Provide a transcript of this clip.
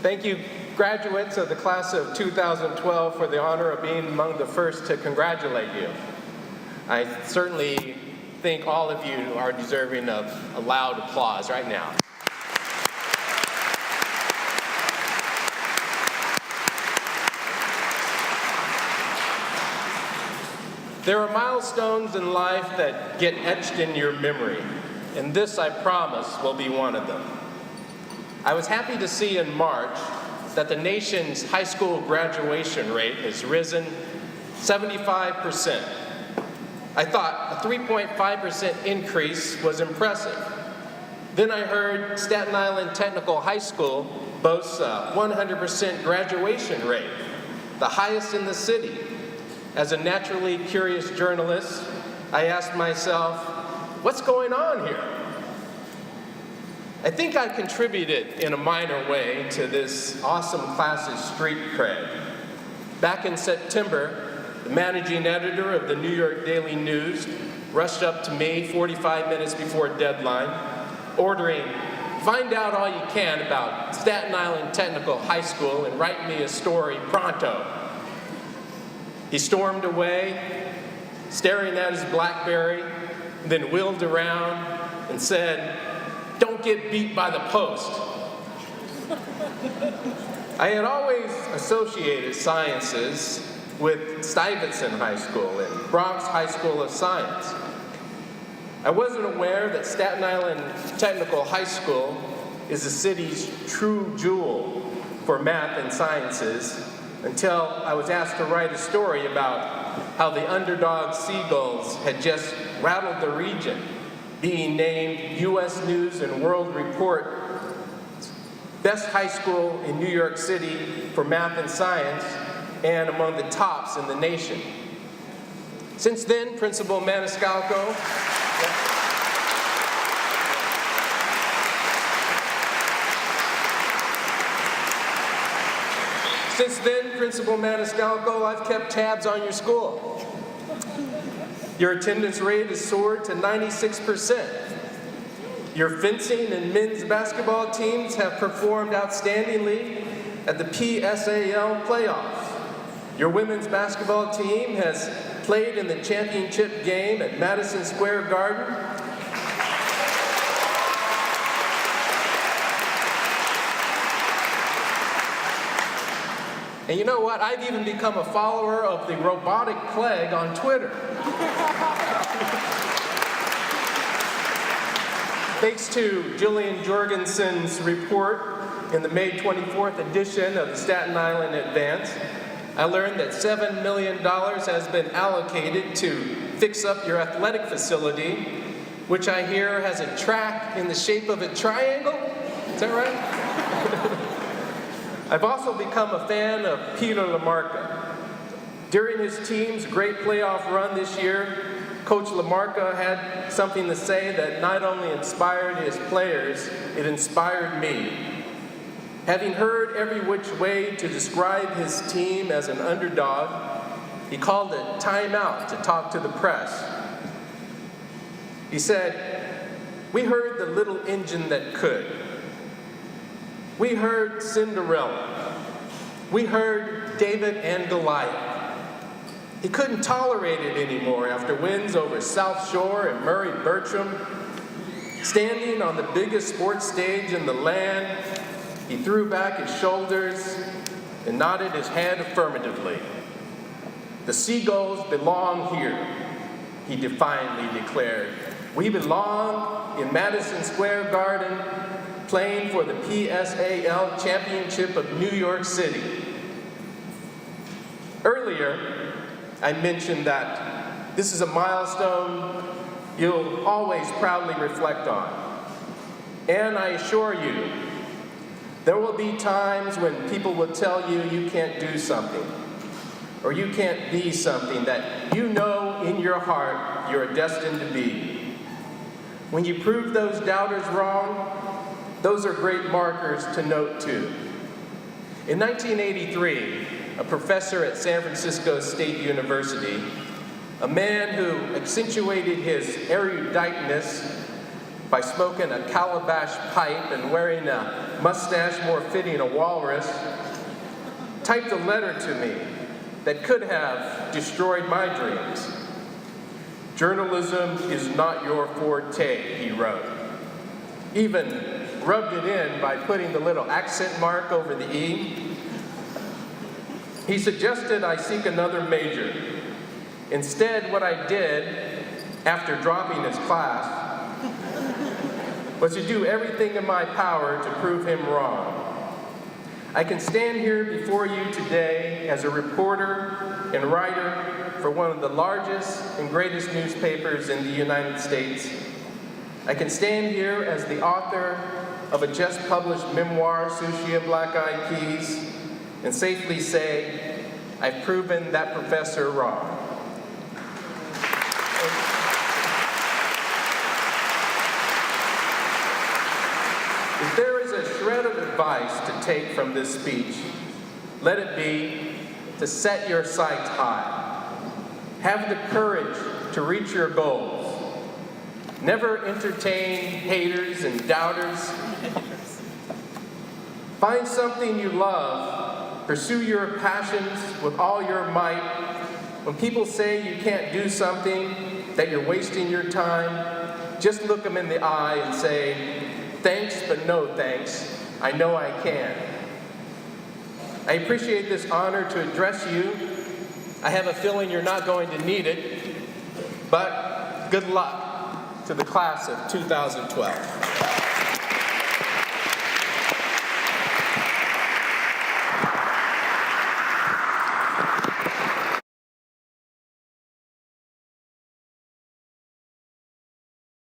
Thank you, graduates of the class of 2012, for the honor of being among the first to congratulate you. I certainly think all of you are deserving of a loud applause right now. There are milestones in life that get etched in your memory, and this, I promise, will be one of them. I was happy to see in March that the nation's high school graduation rate has risen 75%. I thought a 3.5% increase was impressive. Then I heard Staten Island Technical High School boasts a 100% graduation rate, the highest in the city. As a naturally curious journalist, I asked myself, what's going on here? I think I contributed in a minor way to this awesome class's street cred. Back in September, the managing editor of the New York Daily News rushed up to me 45 minutes before deadline, ordering, find out all you can about Staten Island Technical High School and write me a story pronto. He stormed away, staring at his BlackBerry, then wheeled around and said, "Don't get beat by the post." I had always associated sciences with Stuyvesant High School and Bronx High School of Science. I wasn't aware that Staten Island Technical High School is the city's true jewel for math and sciences until I was asked to write a story about how the underdog Seagulls had just rattled the region, being named U.S. News and World Report best high school in New York City for math and science and among the tops in the nation. Since then, Principal Maniscalco I've kept tabs on your school. Your attendance rate has soared to 96%. Your fencing and men's basketball teams have performed outstandingly at the PSAL playoffs. Your women's basketball team has played in the championship game at Madison Square Garden. And you know what? I've even become a follower of the robotic plague on Twitter. Thanks to Jillian Jorgensen's report in the May 24th edition of the Staten Island Advance, I learned that $7 million has been allocated to fix up your athletic facility, which I hear has a track in the shape of a triangle. Is that right? I've also become a fan of Peter LaMarca. During his team's great playoff run this year, Coach LaMarca had something to say that not only inspired his players, it inspired me. Having heard every which way to describe his team as an underdog, he called a timeout to talk to the press. He said, "We heard the little engine that could. We heard Cinderella. We heard David and Goliath. He couldn't tolerate it anymore after wins over South Shore and Murray Bertram. Standing on the biggest sports stage in the land, he threw back his shoulders and nodded his head affirmatively. The Seagulls belong here," he defiantly declared. "We belong in Madison Square Garden, playing for the PSAL Championship of New York City." Earlier, I mentioned that this is a milestone you'll always proudly reflect on. And I assure you, there will be times when people will tell you you can't do something, or you can't be something that you know in your heart you're destined to be. When you prove those doubters wrong, those are great markers to note too. In 1983, a professor at San Francisco State University, a man who accentuated his eruditeness by smoking a calabash pipe and wearing a mustache more fitting a walrus, typed a letter to me that could have destroyed my dreams. "Journalism is not your forte," he wrote. Even rubbed it in by putting the little accent mark over the E. He suggested I seek another major. Instead, what I did, after dropping his class, was to do everything in my power to prove him wrong. I can stand here before you today as a reporter and writer for one of the largest and greatest newspapers in the United States. I can stand here as the author of a just-published memoir, Sushi and Black Eyed Peas, and safely say, I've proven that professor wrong. If there is a shred of advice to take from this speech, let it be to set your sights high. Have the courage to reach your goals. Never entertain haters and doubters. Find something you love. Pursue your passions with all your might. When people say you can't do something, that you're wasting your time, just look them in the eye and say, thanks, but no thanks. I know I can. I appreciate this honor to address you. I have a feeling you're not going to need it, but good luck to the class of 2012.